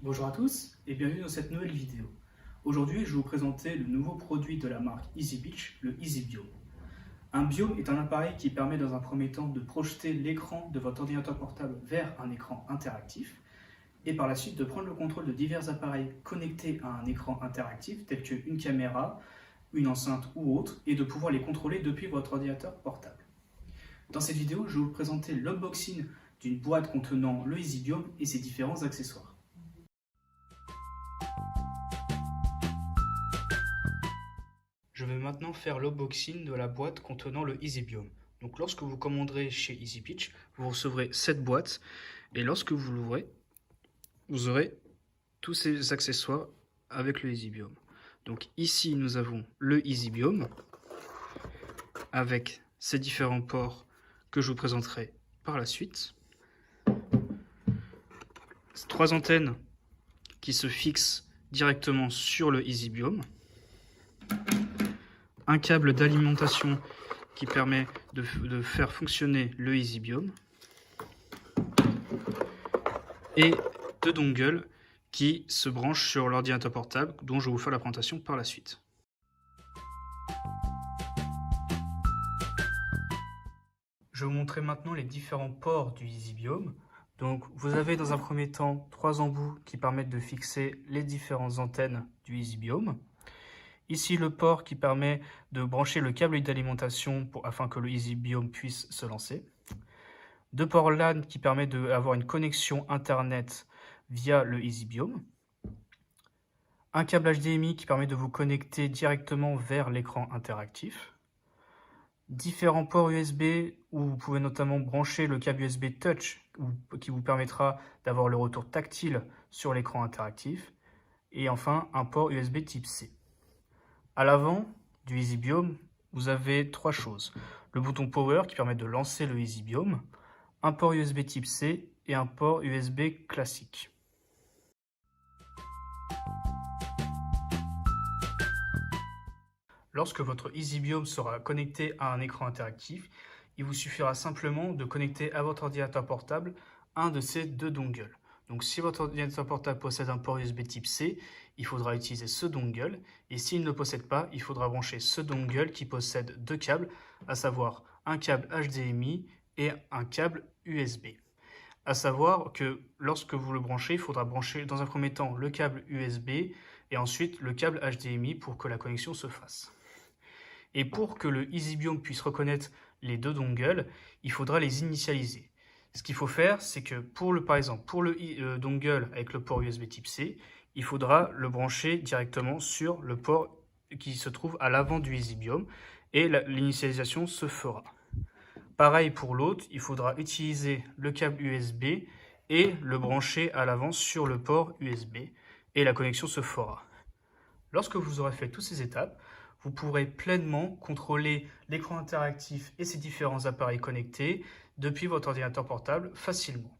Bonjour à tous et bienvenue dans cette nouvelle vidéo. Aujourd'hui, je vais vous présenter le nouveau produit de la marque EasyBeach, le EasyBiome. Un biome est un appareil qui permet dans un premier temps de projeter l'écran de votre ordinateur portable vers un écran interactif et par la suite de prendre le contrôle de divers appareils connectés à un écran interactif tels qu'une caméra, une enceinte ou autre et de pouvoir les contrôler depuis votre ordinateur portable. Dans cette vidéo, je vais vous présenter l'unboxing d'une boîte contenant le EasyBiome et ses différents accessoires. Je vais maintenant faire l'unboxing de la boîte contenant le EasyBiome. Donc lorsque vous commanderez chez EasyBeach, vous recevrez cette boîte et lorsque vous l'ouvrez, vous aurez tous ces accessoires avec le EasyBiome. Donc ici nous avons le EasyBiome avec ses différents ports que je vous présenterai par la suite. 3 antennes qui se fixent directement sur le EasyBiome. Un câble d'alimentation qui permet de faire fonctionner le EasyBiome. Et 2 dongles qui se branchent sur l'ordinateur portable dont je vais vous faire la présentation par la suite. Je vais vous montrer maintenant les différents ports du EasyBiome. Donc vous avez dans un premier temps 3 embouts qui permettent de fixer les différentes antennes du EasyBiome. Ici le port qui permet de brancher le câble d'alimentation afin que le EasyBiome puisse se lancer. 2 ports LAN qui permettent d'avoir une connexion internet via le EasyBiome. Un câble HDMI qui permet de vous connecter directement vers l'écran interactif. Différents ports USB où vous pouvez notamment brancher le câble USB Touch qui vous permettra d'avoir le retour tactile sur l'écran interactif. Et enfin un port USB type C. À l'avant du EasyBiome, vous avez 3 choses. Le bouton Power qui permet de lancer le EasyBiome, un port USB type C et un port USB classique. Lorsque votre EasyBiome sera connecté à un écran interactif, il vous suffira simplement de connecter à votre ordinateur portable un de ces 2 dongles. Donc si votre ordinateur portable possède un port USB type C, il faudra utiliser ce dongle. Et s'il ne le possède pas, il faudra brancher ce dongle qui possède 2 câbles, à savoir un câble HDMI et un câble USB. À savoir que lorsque vous le branchez, il faudra brancher dans un premier temps le câble USB et ensuite le câble HDMI pour que la connexion se fasse. Et pour que le EasyBiome puisse reconnaître les 2 dongles, il faudra les initialiser. Ce qu'il faut faire, c'est que par exemple, pour le dongle avec le port USB type C, il faudra le brancher directement sur le port qui se trouve à l'avant du EasyBiome et l'initialisation se fera. Pareil pour l'autre, il faudra utiliser le câble USB et le brancher à l'avant sur le port USB et la connexion se fera. Lorsque vous aurez fait toutes ces étapes, vous pourrez pleinement contrôler l'écran interactif et ses différents appareils connectés depuis votre ordinateur portable facilement.